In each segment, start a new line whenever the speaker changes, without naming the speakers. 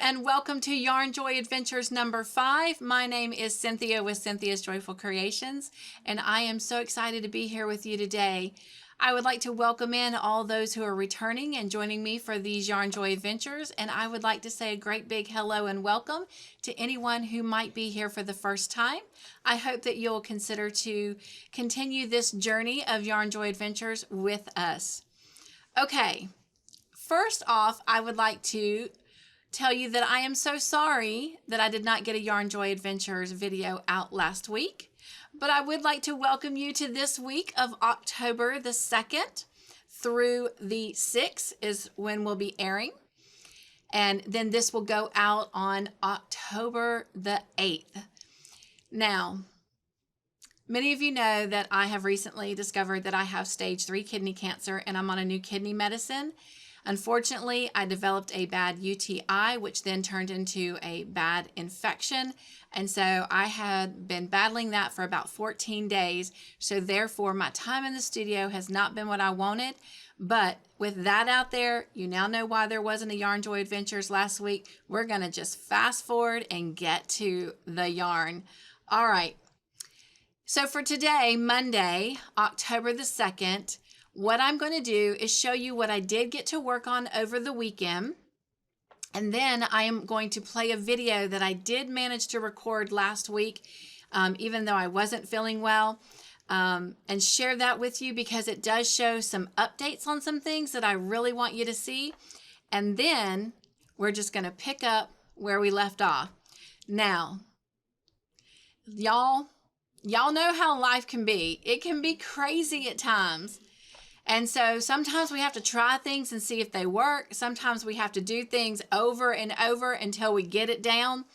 and welcome to Yarn Joy Adventures number 5. My name is Cynthia with Cynthia's Joyful Creations, and I am so excited to be here with you today. I would like to welcome in all those who are returning and joining me for these Yarn Joy Adventures, and I would like to say a great big hello and welcome to anyone who might be here for the first time. I hope that you'll consider to continue this journey of Yarn Joy Adventures with us. Okay, first off, I would like to tell you that I am so sorry that I did not get a Yarn Joy Adventures video out last week, but I would like to welcome you to this week of October the 2nd through the 6th is when we'll be airing. And then this will go out on October the 8th. Now, many of you know that I have recently discovered that I have stage 3 kidney cancer and I'm on a new kidney medicine. Unfortunately, I developed a bad UTI, which then turned into a bad infection. And so I had been battling that for about 14 days. So therefore, my time in the studio has not been what I wanted. But with that out there, you now know why there wasn't a Yarn Joy Adventures last week. We're going to just fast forward and get to the yarn. All right. So for today, Monday, October the 2nd, what I'm going to do is show you what I did get to work on over the weekend. And then I am going to play a video that I did manage to record last week, even though I wasn't feeling well, and share that with you because it does show some updates on some things that I really want you to see. And then we're just going to pick up where we left off. Now, y'all know how life can be. It can be crazy at times. And so sometimes we have to try things and see if they work. Sometimes we have to do things over and over until we get it down.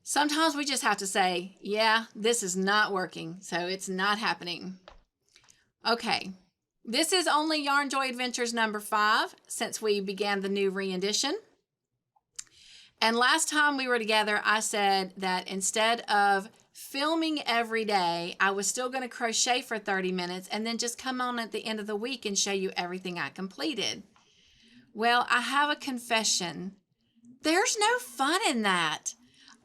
Sometimes we just have to say, yeah, this is not working, so it's not happening. Okay, this is only Yarn Joy Adventures number 5 since we began the new re-edition. And last time we were together, I said that instead of filming every day, I was still going to crochet for 30 minutes and then just come on at the end of the week and show you everything I completed. Well, I have a confession. There's no fun in that.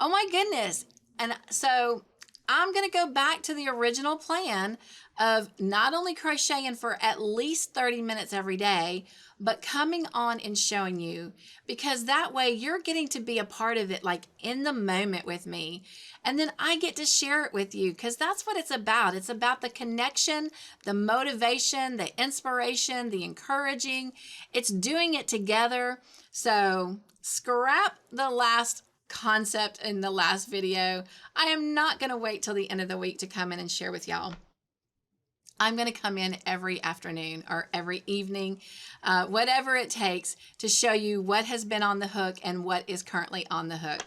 Oh my goodness. And so I'm going to go back to the original plan of not only crocheting for at least 30 minutes every day, but coming on and showing you, because that way you're getting to be a part of it, like in the moment with me. And then I get to share it with you because that's what it's about. It's about the connection, the motivation, the inspiration, the encouraging. It's doing it together. So scrap the last concept in the last video. I am not going to wait till the end of the week to come in and share with y'all. I'm going to come in every afternoon or every evening, whatever it takes to show you what has been on the hook and what is currently on the hook.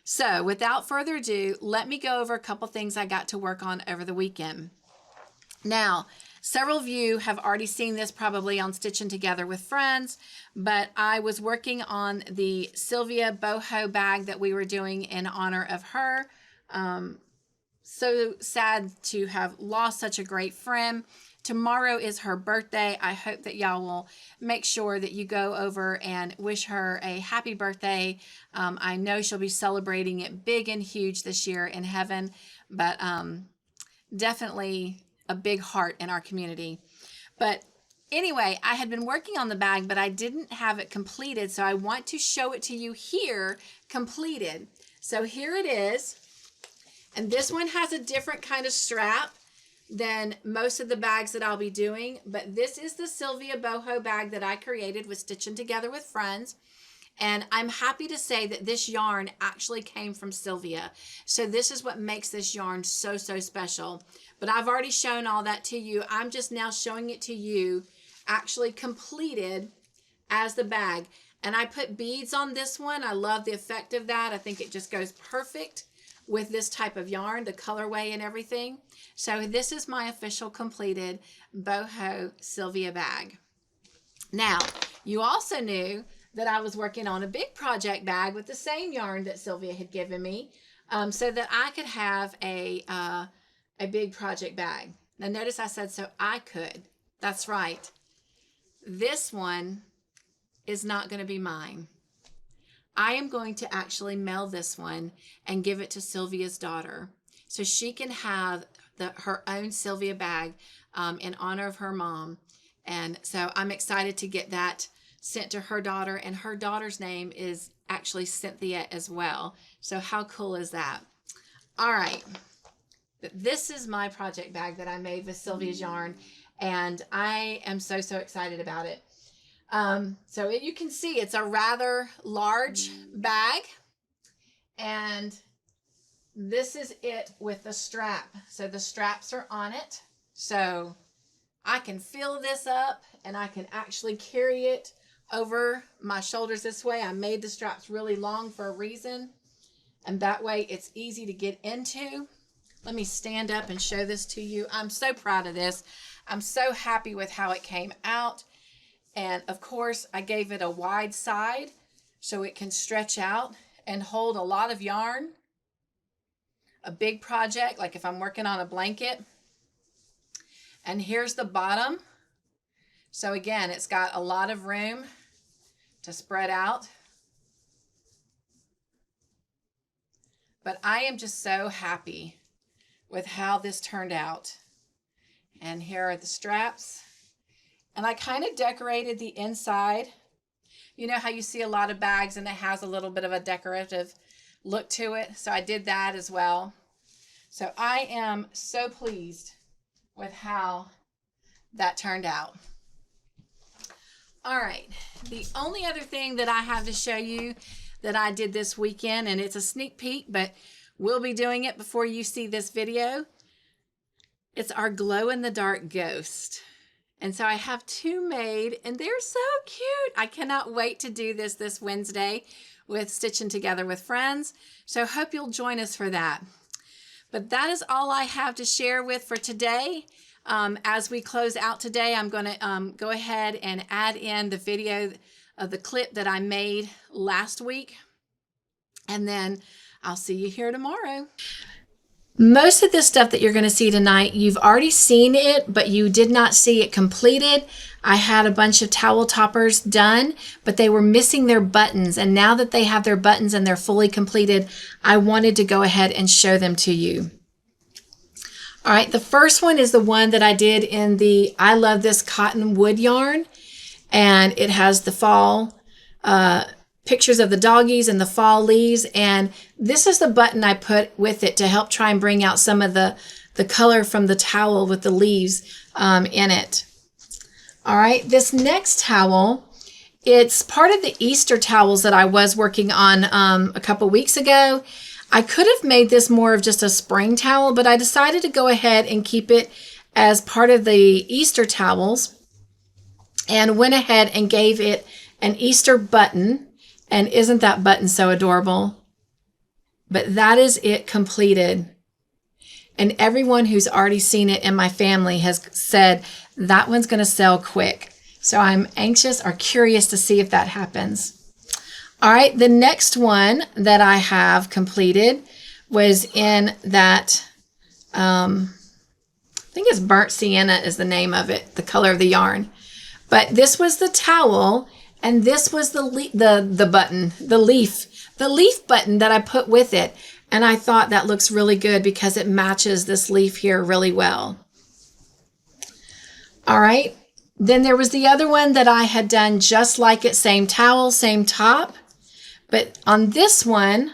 So without further ado, let me go over a couple things I got to work on over the weekend. Now, several of you have already seen this probably on Stitching Together with Friends, but I was working on the Cynthia boho bag that we were doing in honor of her. So sad to have lost such a great friend. Tomorrow is her birthday. I hope that y'all will make sure that you go over and wish her a happy birthday. I know she'll be celebrating it big and huge this year in heaven, but definitely a big heart in our community. But anyway, I had been working on the bag, but I didn't have it completed, so I want to show it to you here completed. So here it is. And this one has a different kind of strap than most of the bags that I'll be doing. But this is the Cynthia boho bag that I created with Stitching Together with Friends. And I'm happy to say that this yarn actually came from Cynthia. So this is what makes this yarn so, so special. But I've already shown all that to you. I'm just now showing it to you actually completed as the bag. And I put beads on this one. I love the effect of that. I think it just goes perfect with this type of yarn, the colorway and everything. So this is my official completed boho Cynthia bag. Now, you also knew that I was working on a big project bag with the same yarn that Cynthia had given me, so that I could have a big project bag. Now notice I said so I could. That's right. This one is not going to be mine. I am going to actually mail this one and give it to Sylvia's daughter so she can have her own Sylvia bag in honor of her mom. And so I'm excited to get that sent to her daughter, and her daughter's name is actually Cynthia as well. So how cool is that? All right. This is my project bag that I made with Sylvia's yarn, and I am so excited about it. So you can see it's a rather large bag, and this is it with the strap. So the straps are on it. So I can fill this up and I can actually carry it over my shoulders this way. I made the straps really long for a reason, and that way it's easy to get into. Let me stand up and show this to you. I'm so proud of this. I'm so happy with how it came out. And of course, I gave it a wide side so it can stretch out and hold a lot of yarn. A big project, like if I'm working on a blanket. And here's the bottom. So again, it's got a lot of room to spread out. But I am just so happy with how this turned out. And here are the straps. And I kind of decorated the inside. You know how you see a lot of bags and it has a little bit of a decorative look to it. So I did that as well. So I am so pleased with how that turned out. All right, the only other thing that I have to show you that I did this weekend, and it's a sneak peek, but we'll be doing it before you see this video. It's our glow-in-the-dark ghost. And so I have two made, and they're so cute. I cannot wait to do this Wednesday with Stitching Together with Friends. So hope you'll join us for that. But that is all I have to share with for today. As we close out today, I'm going to go ahead and add in the video of the clip that I made last week. And then I'll see you here tomorrow. Most of this stuff that you're going to see tonight, you've already seen it, but you did not see it completed. I had a bunch of towel toppers done, but they were missing their buttons. And now that they have their buttons and they're fully completed, I wanted to go ahead and show them to you. All right, the first one is the one that I did in the I Love This Cotton Wood yarn. And it has the fall pictures of the doggies and the fall leaves. And this is the button I put with it to help try and bring out some of the color from the towel with the leaves in it. All right, this next towel, it's part of the Easter towels that I was working on a couple weeks ago. I could have made this more of just a spring towel, but I decided to go ahead and keep it as part of the Easter towels and went ahead and gave it an Easter button. And isn't that button so adorable? But that is it completed. And everyone who's already seen it in my family has said that one's going to sell quick. So I'm anxious or curious to see if that happens. All right, the next one that I have completed was in that, I think it's Burnt Sienna is the name of it, the color of the yarn. But this was the towel, and this was the button, the leaf button that I put with it. And I thought that looks really good because it matches this leaf here really well. All right, then there was the other one that I had done just like it, same towel, same top. But on this one,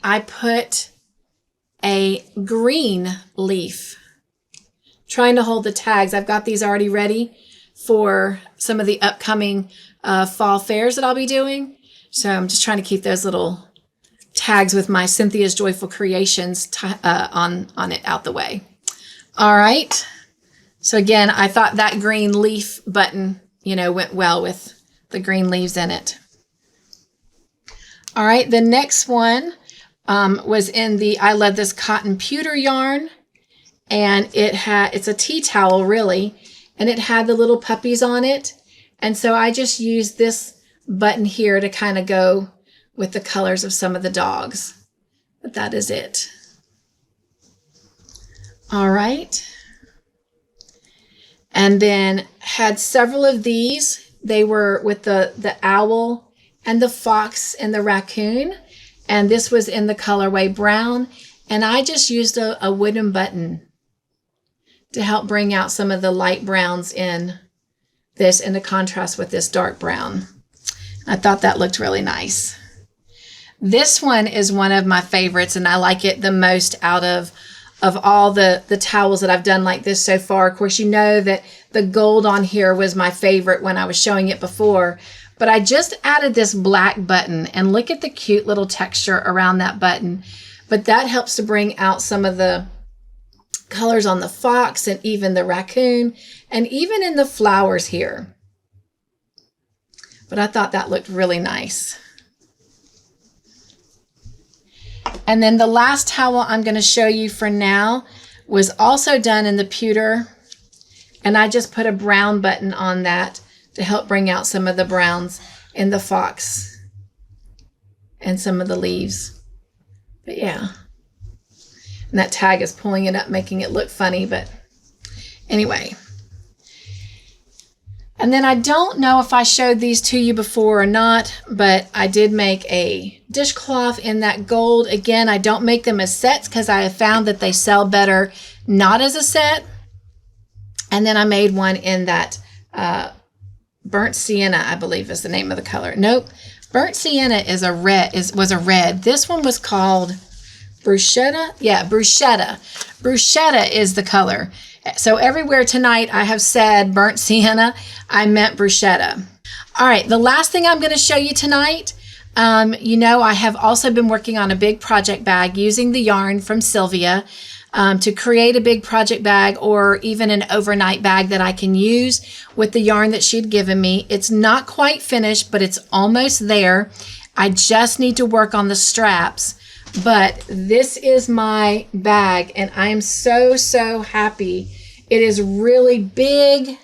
I put a green leaf, trying to hold the tags. I've got these already ready for some of the upcoming fall fairs that I'll be doing. So I'm just trying to keep those little tags with my Cynthia's Joyful Creations on it out the way. All right. So again, I thought that green leaf button, went well with the green leaves in it. All right, the next one was in the I Love This Cotton Pewter yarn, and it's a tea towel really, and it had the little puppies on it, and so I just used this button here to kind of go with the colors of some of the dogs, but that is it. All right, and then had several of these. They were with the owl and the fox and the raccoon. And this was in the colorway brown. And I just used a wooden button to help bring out some of the light browns in this and to contrast with this dark brown. I thought that looked really nice. This one is one of my favorites, and I like it the most out of all the towels that I've done like this so far. Of course, you know that the gold on here was my favorite when I was showing it before, but I just added this black button, and look at the cute little texture around that button. But that helps to bring out some of the colors on the fox and even the raccoon and even in the flowers here. But I thought that looked really nice. And then the last towel I'm going to show you for now was also done in the pewter. And I just put a brown button on that to help bring out some of the browns in the fox and some of the leaves. But yeah. And that tag is pulling it up, making it look funny, but anyway. And then I don't know if I showed these to you before or not, but I did make a dishcloth in that gold. Again, I don't make them as sets because I have found that they sell better not as a set. And then I made one in that burnt sienna, I believe is the name of the color. Nope, burnt sienna is a red. Was a red. This one was called bruschetta. Yeah, bruschetta. Bruschetta is the color. So everywhere tonight I have said burnt sienna, I meant bruschetta. All right, the last thing I'm going to show you tonight, you know, I have also been working on a big project bag using the yarn from Sylvia to create a big project bag or even an overnight bag that I can use with the yarn that she'd given me. It's not quite finished, but it's almost there. I just need to work on the straps. But this is my bag, and I am so, so happy. It is really big,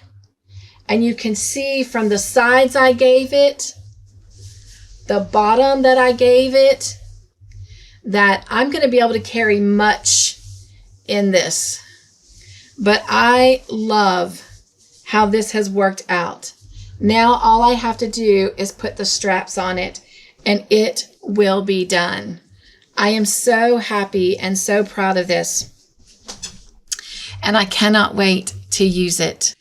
and you can see from the sides I gave it, the bottom that I gave it, that I'm going to be able to carry much in this. But I love how this has worked out. Now all I have to do is put the straps on it, and it will be done. I am so happy and so proud of this, and I cannot wait to use it.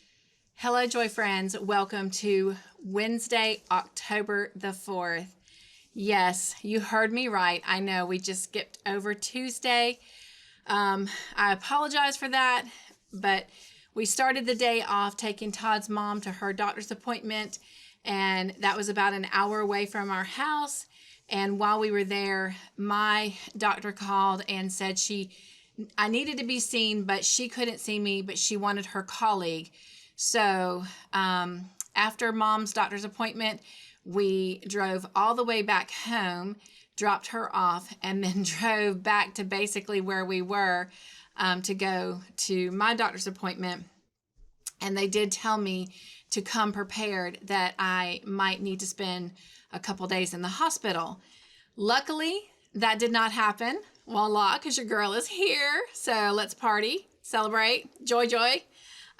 Hello, Joy friends. Welcome to Wednesday, October the 4th. Yes, you heard me right. I know we just skipped over Tuesday. I apologize for that, but we started the day off taking Todd's mom to her doctor's appointment, and that was about an hour away from our house. And while we were there, my doctor called and said I needed to be seen, but she couldn't see me, but she wanted her colleague. So after mom's doctor's appointment, we drove all the way back home, dropped her off, and then drove back to basically where we were to go to my doctor's appointment. And they did tell me to come prepared that I might need to spend a couple days in the hospital. Luckily, that did not happen. Voila, because your girl is here. So let's party, celebrate, joy, joy.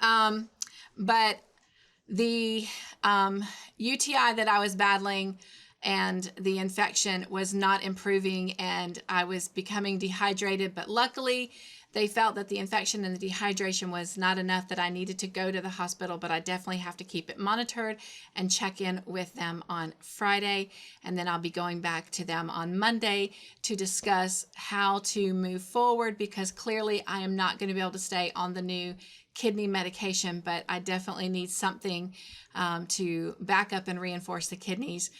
But the UTI that I was battling and the infection was not improving, and I was becoming dehydrated. But luckily, they felt that the infection and the dehydration was not enough that I needed to go to the hospital, but I definitely have to keep it monitored and check in with them on Friday. And then I'll be going back to them on Monday to discuss how to move forward, because clearly I am not going to be able to stay on the new kidney medication, but I definitely need something to back up and reinforce the kidneys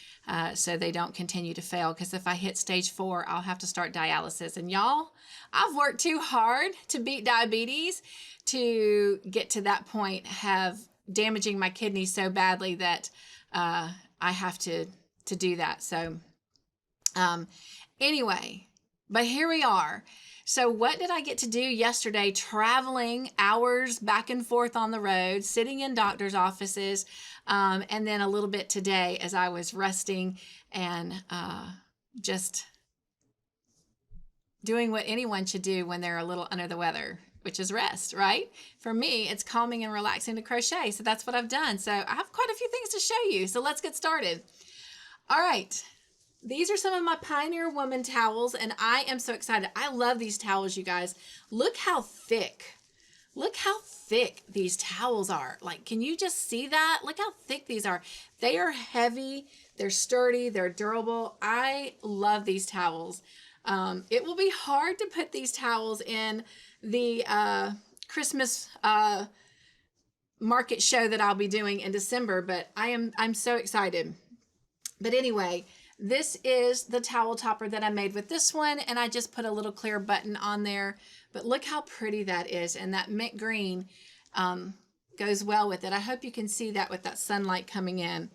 so they don't continue to fail. Because if I hit stage 4, I'll have to start dialysis. And y'all, I've worked too hard to beat diabetes to get to that point, have damaging my kidneys so badly that I have to do that. So anyway, but here we are. So what did I get to do yesterday? Traveling hours back and forth on the road, sitting in doctor's offices, and then a little bit today as I was resting and just doing what anyone should do when they're a little under the weather, which is rest, right? For me, it's calming and relaxing to crochet. So that's what I've done. So I have quite a few things to show you. So let's get started. All right. These are some of my Pioneer Woman towels, and I am so excited. I love these towels, you guys. Look how thick. Look how thick these towels are. Like, can you just see that? Look how thick these are. They are heavy. They're sturdy. They're durable. I love these towels. It will be hard to put these towels in the Christmas market show that I'll be doing in December, but I'm so excited. But anyway, this is the towel topper that I made with this one, and I just put a little clear button on there. But look how pretty that is, and that mint green goes well with it. I hope you can see that with that sunlight coming in.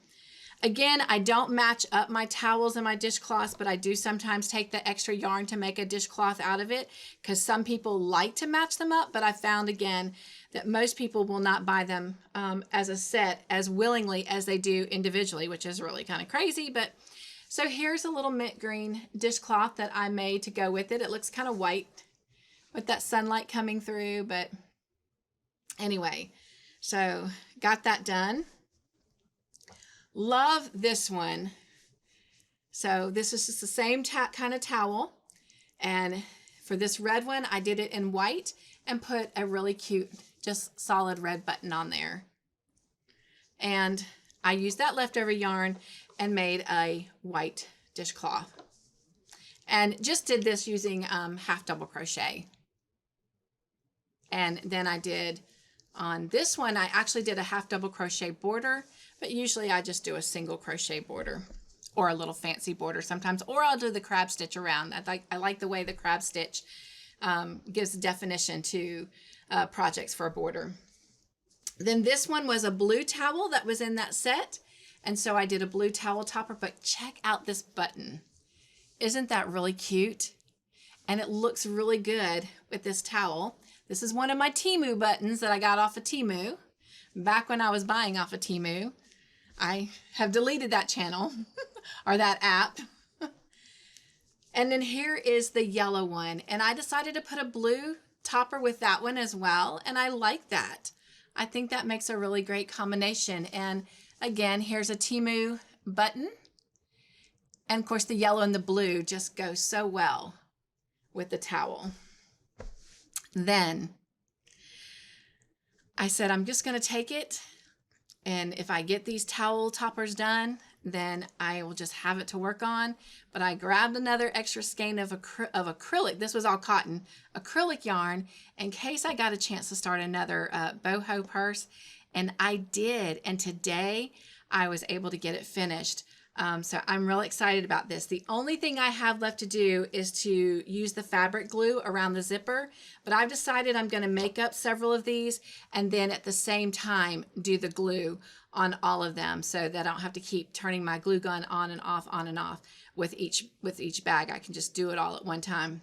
Again, I don't match up my towels and my dishcloths, but I do sometimes take the extra yarn to make a dishcloth out of it, because some people like to match them up, but I found again that most people will not buy them as a set as willingly as they do individually, which is really kind of crazy. But so here's a little mint green dishcloth that I made to go with it. It looks kind of white with that sunlight coming through, but anyway, so got that done. Love this one. So this is just the same kind of towel, and for this red one I did it in white and put a really cute just solid red button on there, and I used that leftover yarn and made a white dishcloth, and just did this using half double crochet. And then I did on this one, I actually did a half double crochet border, but usually I just do a single crochet border or a little fancy border sometimes, or I'll do the crab stitch around. I like the way the crab stitch gives definition to projects for a border. Then this one was a blue towel that was in that set, and so I did a blue towel topper, but check out this button. Isn't that really cute? And it looks really good with this towel. This is one of my Temu buttons that I got off of Temu back when I was buying off of Temu. I have deleted that channel or that app. And then here is the yellow one, and I decided to put a blue topper with that one as well, and I like that. I think that makes a really great combination. And again, here's a Temu button, and of course the yellow and the blue just go so well with the towel. Then I said, I'm just going to take it, and if I get these towel toppers done, then I will just have it to work on. But I grabbed another extra skein of acrylic. This was all cotton, acrylic yarn, in case I got a chance to start another boho purse. And I did. And today I was able to get it finished. So I'm really excited about this. The only thing I have left to do is to use the fabric glue around the zipper, but I've decided I'm going to make up several of these and then at the same time do the glue on all of them, so that I don't have to keep turning my glue gun on and off with each bag. I can just do it all at one time.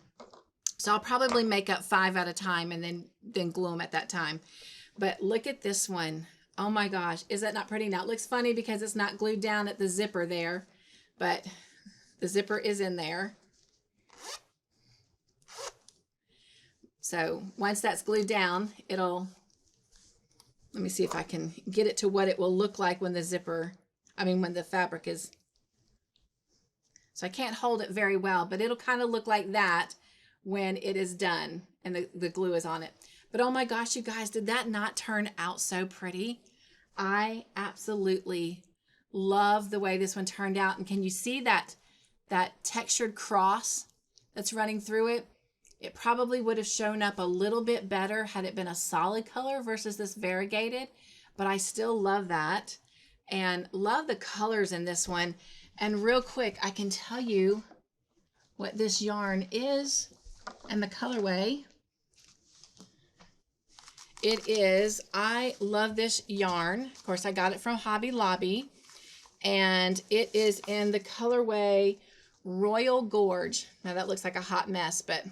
So I'll probably make up 5 at a time and then glue them at that time. But look at this one. Oh my gosh, is that not pretty? Now it looks funny because it's not glued down at the zipper there, but the zipper is in there. So once that's glued down, let me see if I can get it to what it will look like when when the fabric is. So I can't hold it very well, but it'll kind of look like that when it is done and the glue is on it. But oh my gosh, you guys, did that not turn out so pretty? I absolutely love the way this one turned out. And can you see that textured cross that's running through it? It probably would have shown up a little bit better had it been a solid color versus this variegated, but I still love that and love the colors in this one. And real quick, I can tell you what this yarn is and the colorway. It is, I love this yarn. Of course, I got it from Hobby Lobby, and it is in the colorway Royal Gorge. Now that looks like a hot mess, but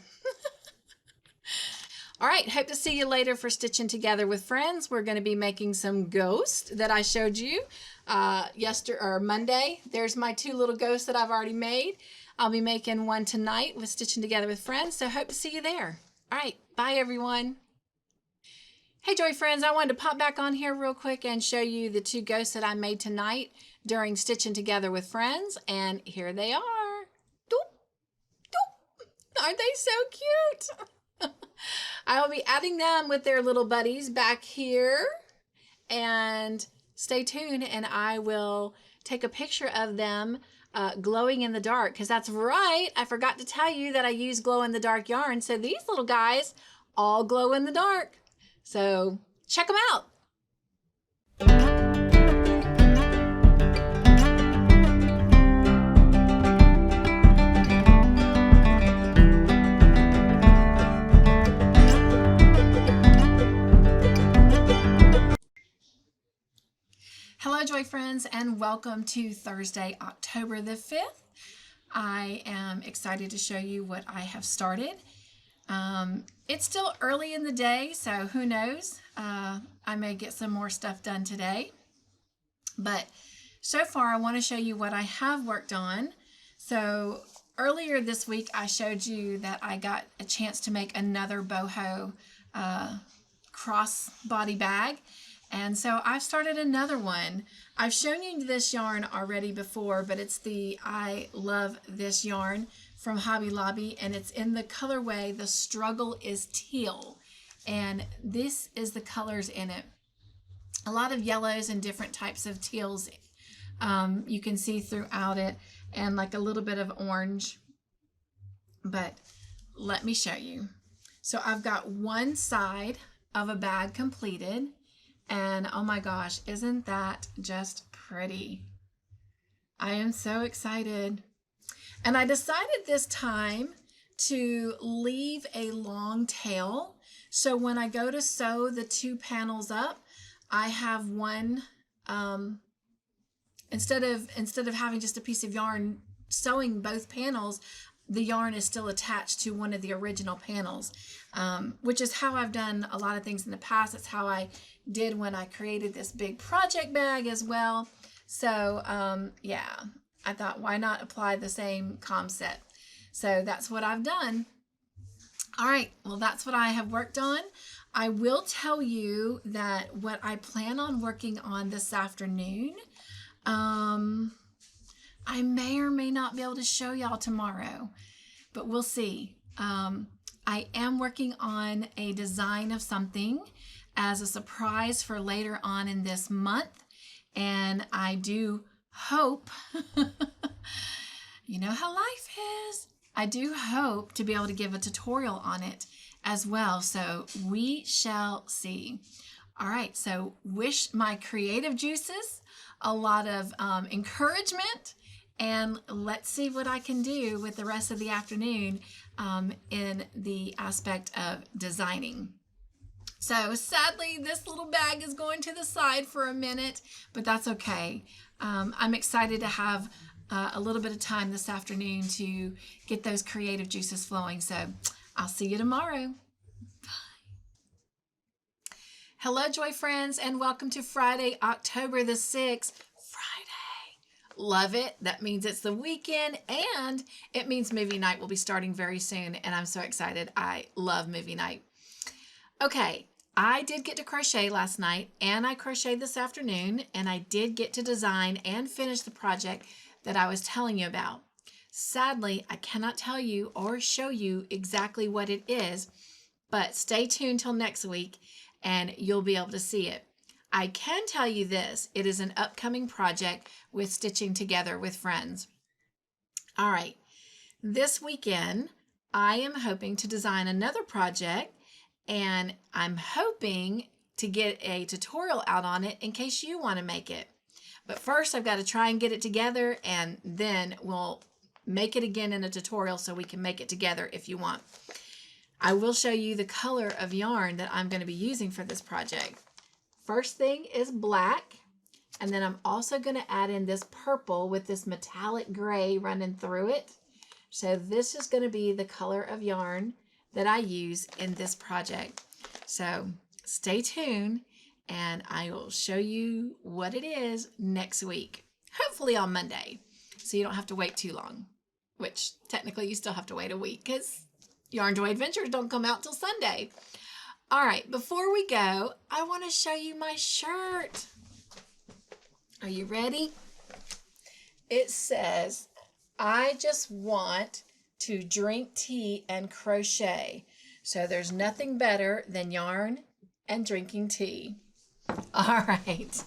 all right, hope to see you later for Stitching Together with Friends. We're going to be making some ghosts that I showed you Monday. There's my 2 little ghosts that I've already made. I'll be making one tonight with Stitching Together with Friends, so hope to see you there. All right, bye everyone. Hey Joy friends, I wanted to pop back on here real quick and show you the two ghosts that I made tonight during Stitching Together with Friends, and here they are. Doop, doop. Aren't they so cute? I will be adding them with their little buddies back here, and stay tuned and I will take a picture of them glowing in the dark, because that's right, I forgot to tell you that I use glow in the dark yarn, so these little guys all glow in the dark. So check them out. Hello Joy friends, and welcome to Thursday, October the 5th. I am excited to show you what I have started. It's still early in the day, so who knows? I may get some more stuff done today. But so far, I want to show you what I have worked on. So earlier this week, I showed you that I got a chance to make another boho crossbody bag. And so I've started another one. I've shown you this yarn already before, but it's the I Love This yarn from Hobby Lobby, and it's in the colorway The Struggle is Teal, and this is the colors in it. A lot of yellows and different types of teals you can see throughout it, and like a little bit of orange. But let me show you. So I've got one side of a bag completed, and oh my gosh, isn't that just pretty? I am so excited. And I decided this time to leave a long tail. So when I go to sew the two panels up, I have one, instead of having just a piece of yarn sewing both panels, the yarn is still attached to one of the original panels, which is how I've done a lot of things in the past. It's how I did when I created this big project bag as well. So yeah, I thought, why not apply the same concept? So that's what I've done. All right, well, that's what I have worked on. I will tell you that what I plan on working on this afternoon, I may or may not be able to show y'all tomorrow, but we'll see. I am working on a design of something as a surprise for later on in this month, and I do hope, you know how life is, I do hope to be able to give a tutorial on it as well, so we shall see. All right, so wish my creative juices a lot of encouragement, and let's see what I can do with the rest of the afternoon in the aspect of designing. So sadly, this little bag is going to the side for a minute, but that's okay. I'm excited to have a little bit of time this afternoon to get those creative juices flowing. So I'll see you tomorrow. Hello, Joy friends, and welcome to Friday, October the 6th. Friday. Love it. That means it's the weekend, and it means movie night will be starting very soon, and I'm so excited. I love movie night. Okay, I did get to crochet last night, and I crocheted this afternoon, and I did get to design and finish the project that I was telling you about. Sadly, I cannot tell you or show you exactly what it is, but stay tuned till next week, and you'll be able to see it. I can tell you this, it is an upcoming project with Stitching Together with Friends. All right, this weekend, I am hoping to design another project, and I'm hoping to get a tutorial out on it in case you want to make it. But first, I've got to try and get it together, and then we'll make it again in a tutorial so we can make it together if you want. I will show you the color of yarn that I'm going to be using for this project. First thing is black, and then I'm also going to add in this purple with this metallic gray running through it. So this is going to be the color of yarn that I use in this project. So stay tuned, and I will show you what it is next week, hopefully on Monday, so you don't have to wait too long, which technically you still have to wait a week because Yarn Joy Adventures don't come out till Sunday. All right, before we go, I want to show you my shirt. Are you ready? It says, I just want to drink tea and crochet. So there's nothing better than yarn and drinking tea. All right.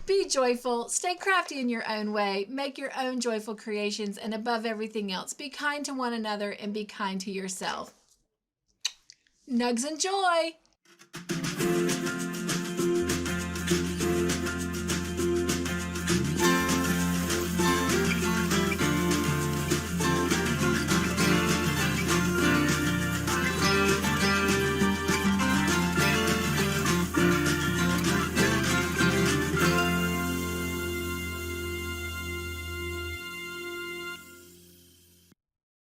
Be joyful, stay crafty in your own way, make your own joyful creations, and above everything else, be kind to one another and be kind to yourself. Nugs and joy!